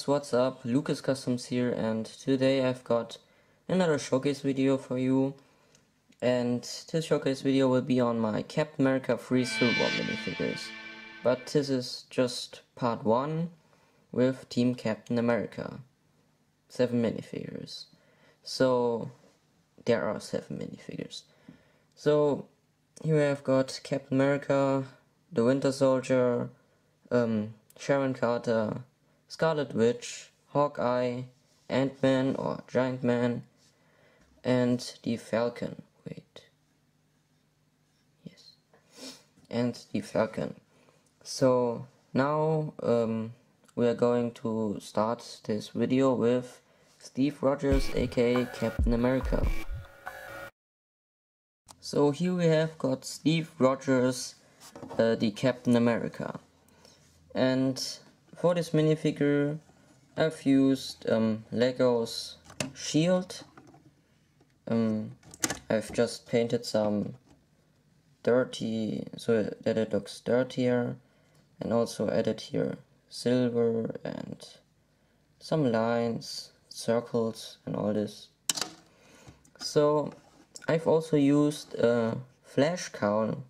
What's up? Lucas Customs here, and today I've got another showcase video for you. And this showcase video will be on my Captain America Free Civil War minifigures. But this is just part 1 with Team Captain America. 7 minifigures. So there are 7 minifigures. So here I've got Captain America, the Winter Soldier, Sharon Carter, Scarlet Witch, Hawkeye, Ant-Man or Giant Man, and the Falcon. And the Falcon. So now we are going to start this video with Steve Rogers, aka Captain America. So here we have got Steve Rogers, the Captain America. And for this minifigure I've used Lego's shield. I've just painted some dirty so that it looks dirtier, and also added here silver and some lines, circles and all this. So I've also used a flash cowl.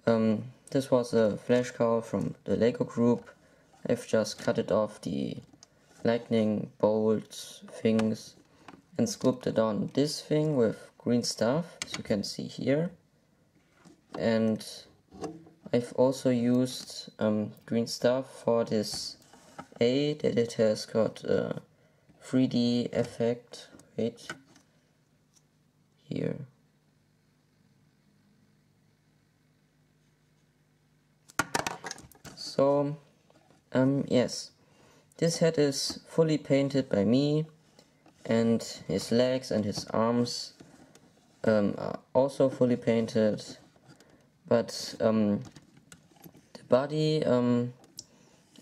This was a flash cowl from the Lego group. I've just cut it off the lightning bolts things and sculpted on this thing with green stuff, as you can see here. And I've also used green stuff for this A, that it has got a 3D effect. Wait, here. So yes, this head is fully painted by me, and his legs and his arms are also fully painted. But the body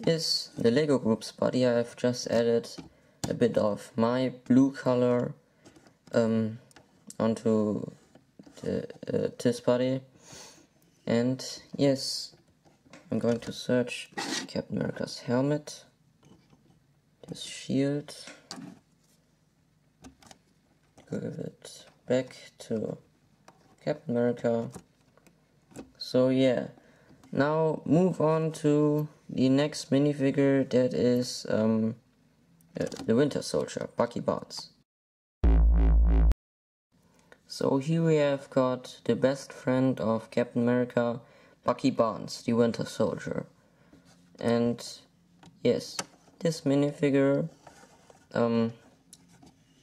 is the Lego group's body. I've just added a bit of my blue color onto this body. And yes, I'm going to search Captain America's helmet, this shield, give it back to Captain America. So yeah, now move on to the next minifigure, that is the Winter Soldier, Bucky Barnes. So here we have got the best friend of Captain America, Bucky Barnes, the Winter Soldier. And yes, this minifigure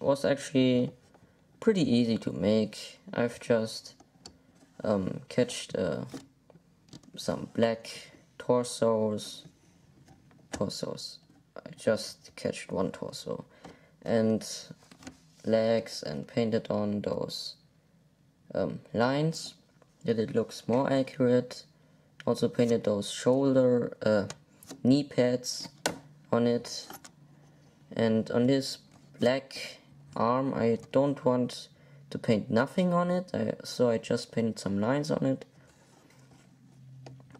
was actually pretty easy to make. I've just catched some black torsos. I just catched one torso and legs and painted on those lines that it looks more accurate. Also painted those shoulder knee pads on it, and on this black arm I don't want to paint nothing on it, so I just painted some lines on it.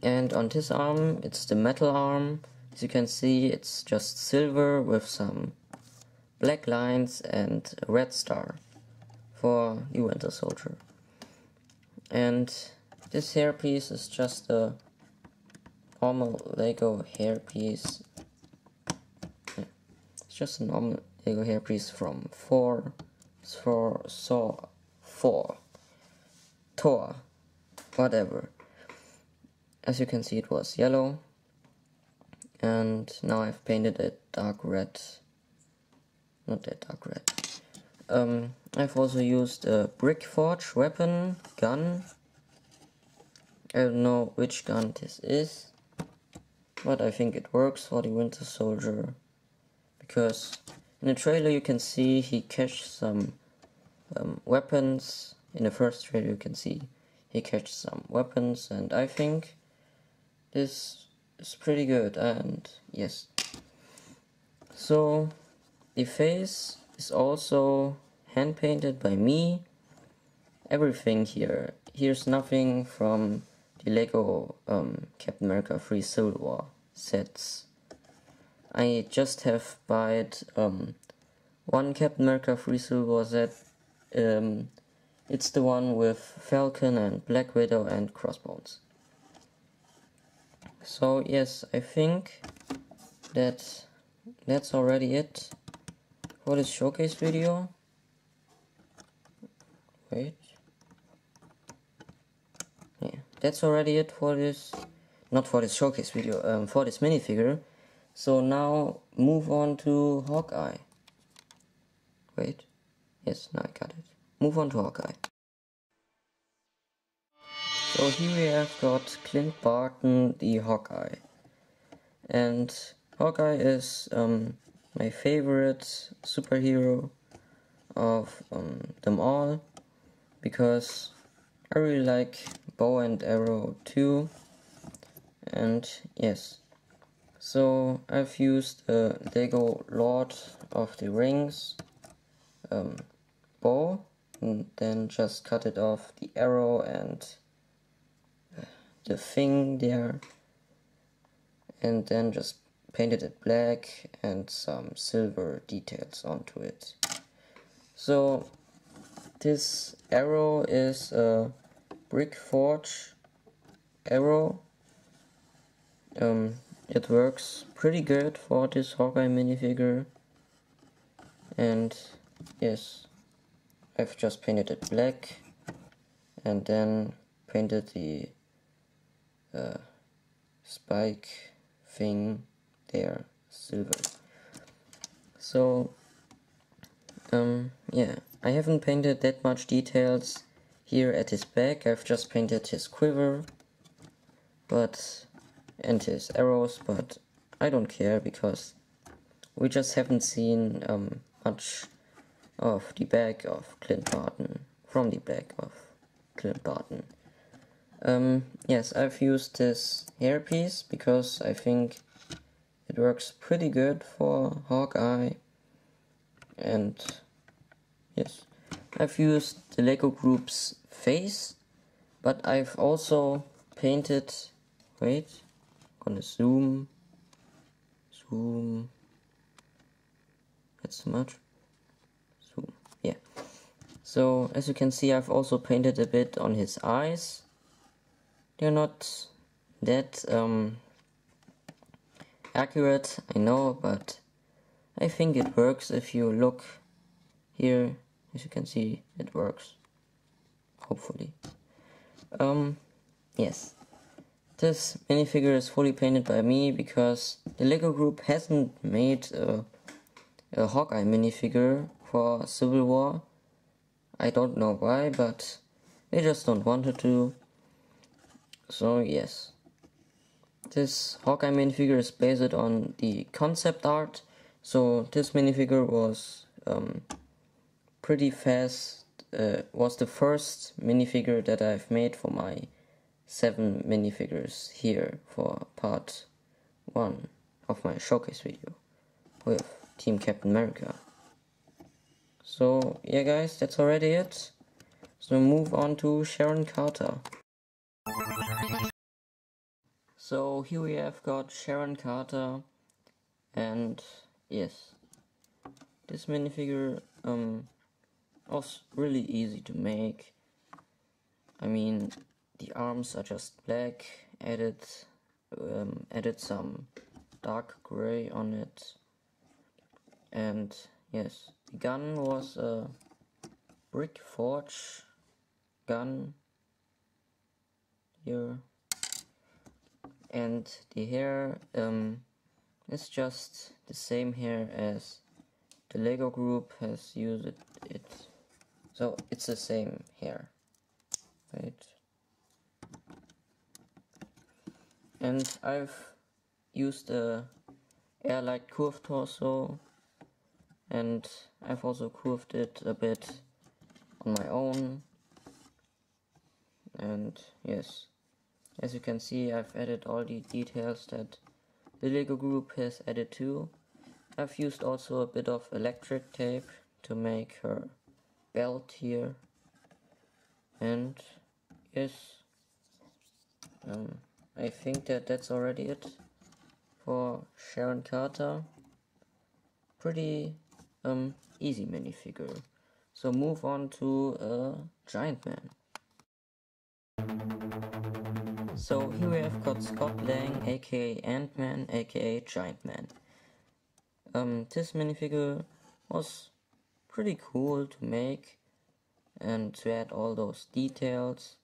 And on this arm, it's the metal arm. As you can see, it's just silver with some black lines and a red star for the Winter Soldier. And this hairpiece is just a normal Lego hairpiece. Yeah, it's just a normal Lego hairpiece from Thor, whatever. As you can see, it was yellow, and now I've painted it dark red. Not that dark red. I've also used a brick forge weapon gun. I don't know which gun this is, but I think it works for the Winter Soldier, because in the trailer you can see he catches some weapons. In the first trailer you can see he catches some weapons, and I think this is pretty good. And yes, so the face is also hand painted by me. Everything here, here's nothing from the Lego Captain America 3 Civil War sets. I just have bought one Captain America 3 Civil War set. It's the one with Falcon and Black Widow and Crossbones. So yes, I think that's already it for this showcase video. Wait. Yeah, that's already it for this, not for this showcase video, for this minifigure. So now move on to Hawkeye. Wait. Yes, now I got it. Move on to Hawkeye. So here we have got Clint Barton, the Hawkeye. And Hawkeye is my favorite superhero of them all, because I really like bow and arrow too. And yes, so I've used a Lego Lord of the Rings bow, and then just cut it off the arrow and the thing there, and then just painted it black and some silver details onto it. So this arrow is a brick forge arrow. It works pretty good for this Hawkeye minifigure, and yes, I've just painted it black and then painted the spike thing there silver. So yeah, I haven't painted that much details here at his back. I've just painted his quiver and his arrows, but I don't care because we just haven't seen much of the back of Clint Barton, from the back of Clint Barton. Yes, I've used this hairpiece because I think it works pretty good for Hawkeye. And yes, I've used the Lego group's face, but I've also painted, wait, I'm gonna zoom, that's too much, zoom, yeah. So as you can see, I've also painted a bit on his eyes. They're not that accurate, I know, but I think it works. If you look here, as you can see, it works, hopefully. Yes, this minifigure is fully painted by me because the Lego group hasn't made a Hawkeye minifigure for Civil War. I don't know why, but they just don't want to. So yes, this Hawkeye minifigure is based on the concept art. So this minifigure was pretty fast, was the first minifigure that I've made for my 7 minifigures here for part 1 of my showcase video with Team Captain America. So yeah guys, that's already it. So move on to Sharon Carter. So here we have got Sharon Carter, and yes, this minifigure was really easy to make. I mean, the arms are just black, added some dark gray on it, and yes, the gun was a brick forge gun here, and the hair is just the same hair as the Lego group has used it. So it's the same hair, right? And I've used a air-like curved torso, and I've also curved it a bit on my own. And yes, as you can see, I've added all the details that the Lego group has added too. I've used also a bit of electric tape to make her belt here. And yes, I think that's already it for Sharon Carter. Pretty easy minifigure. So move on to Giant Man. So here we have got Scott Lang, aka Ant-Man, aka Giant Man. This minifigure was pretty cool to make and to add all those details.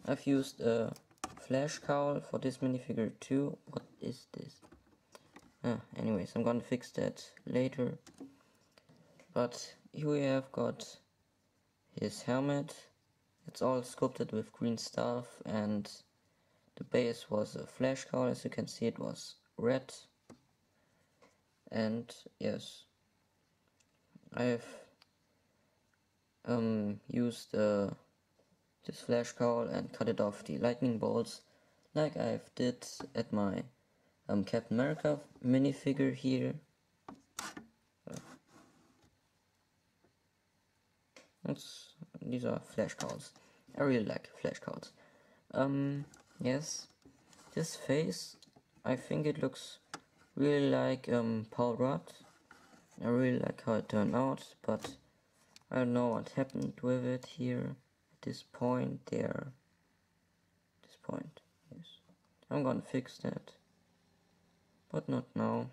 I've used a flash cowl for this minifigure too. What is this? Anyways, I'm gonna fix that later. But here we have got his helmet. It's all sculpted with green stuff, and the base was a flash cowl. As you can see, it was red. And yes, I've used this flash cowl and cut it off the lightning bolts, like I've did at my Captain America minifigure here. These are flash cowls. I really like flash cowls. Yes, this face, I think it looks really like Paul Rudd. I really like how it turned out, but I don't know what happened with it here at this point there. This point, yes. I'm gonna fix that, but not now.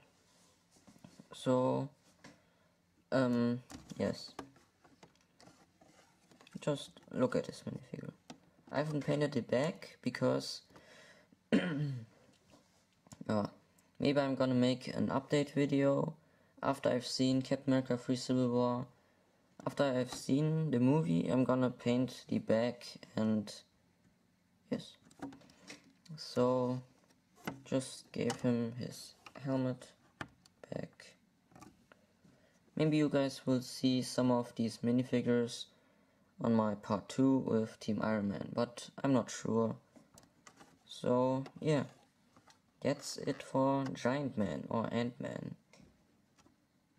So, yes. Just look at this minifigure. I haven't painted the back because maybe I'm gonna make an update video after I've seen Captain America 3 Civil War. After I've seen the movie, I'm gonna paint the back, and yes. So just gave him his helmet back. Maybe you guys will see some of these minifigures on my part 2 with Team Iron Man, but I'm not sure. So yeah, that's it for Giant Man or Ant-Man.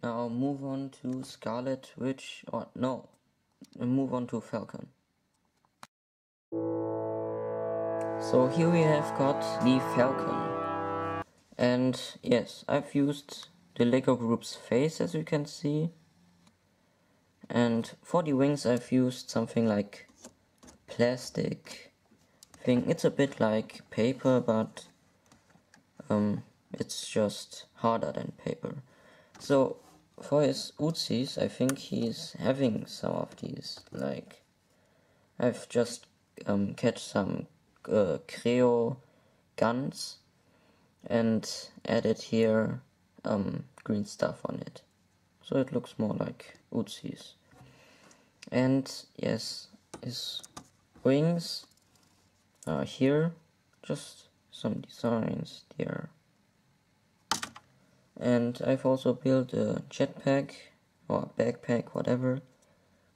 Now move on to Scarlet Witch, or no, move on to Falcon. So here we have got the Falcon. And yes, I've used the Lego group's face, as you can see. And for the wings I've used something like plastic thing. It's a bit like paper, but it's just harder than paper. So for his Uzis, I think he's having some of these. Like, I've just catch some Creo guns and added here green stuff on it, so it looks more like Uzis. And yes, his wings are here, just some designs there. And I've also built a jetpack or backpack, whatever,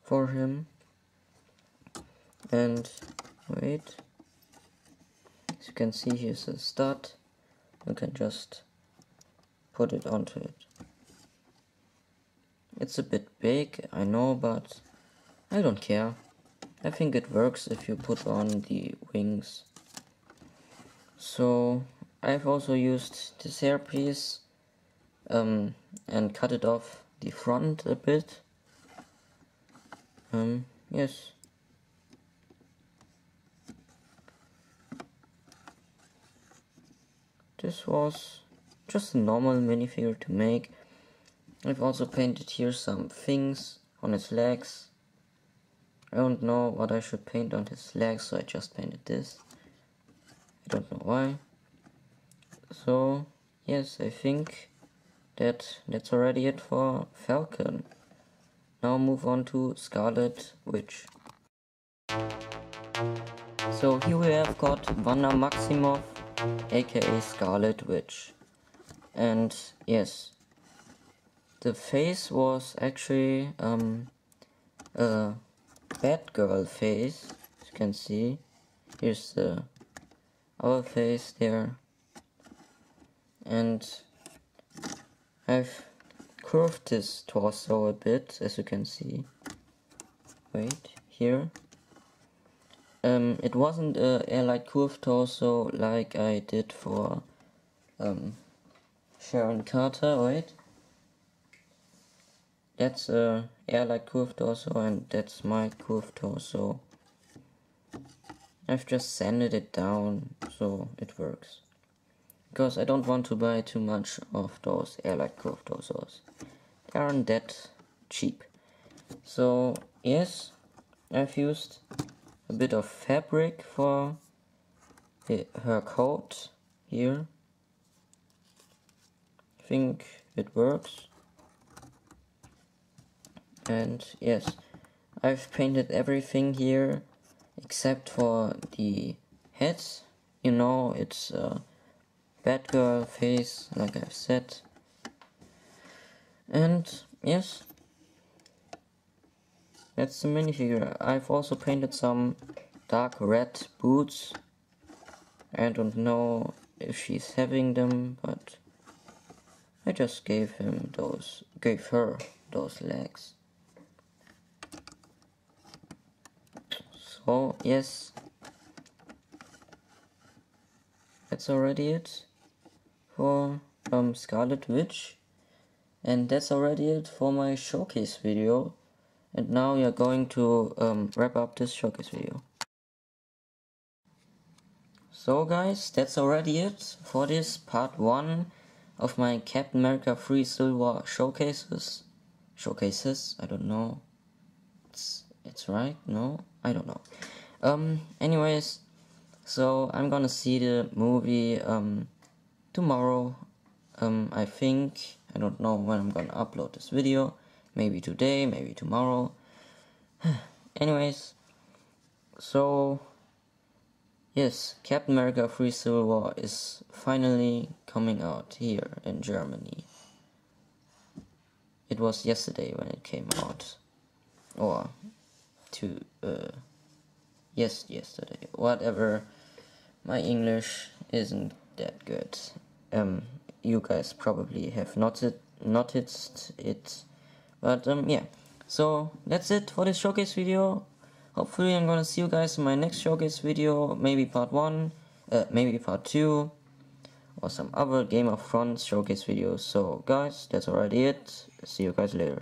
for him. And wait, as you can see, here's a stud. You can just put it onto it. It's a bit big, I know, but I don't care. I think it works if you put on the wings. So I've also used this hairpiece and cut it off the front a bit. Yes. This was just a normal minifigure to make. I've also painted here some things on his legs. I don't know what I should paint on his legs, so I just painted this. I don't know why. So yes, I think that's already it for Falcon. Now move on to Scarlet Witch. So here we have got Wanda Maximoff, aka Scarlet Witch. And yes, the face was actually a Batgirl face, as you can see. Here's the other face there. And I've curved this torso a bit, as you can see. Wait, here. It wasn't a airlight curved torso like I did for Sharon Carter, right? That's a airlight curved torso and that's my curved torso. I've just sanded it down so it works. Because I don't want to buy too much of those airlight curved torsos. They aren't that cheap. So yes, I've used a bit of fabric for her coat here. I think it works. And yes, I've painted everything here except for the heads. You know, it's a Batgirl face, like I've said. And yes, that's the minifigure. I've also painted some dark red boots. I don't know if she's having them, but I just gave her those legs. So yes, that's already it for Scarlet Witch, and that's already it for my showcase video. And now we are going to wrap up this showcase video. So guys, that's already it for this part 1 of my Captain America 3 Civil War showcases. I don't know. It's right? No? I don't know. Anyways, so I'm gonna see the movie tomorrow. I think. I don't know when I'm gonna upload this video. Maybe today, maybe tomorrow. Anyways, so yes, Captain America 3 Civil War is finally coming out here in Germany. It was yesterday when it came out. Or yesterday. Whatever. My English isn't that good. You guys probably have noticed it. But yeah. So that's it for this showcase video. Hopefully I'm gonna see you guys in my next showcase video, maybe part 1, maybe part 2, or some other Game of Thrones showcase videos. So guys, that's already it. See you guys later.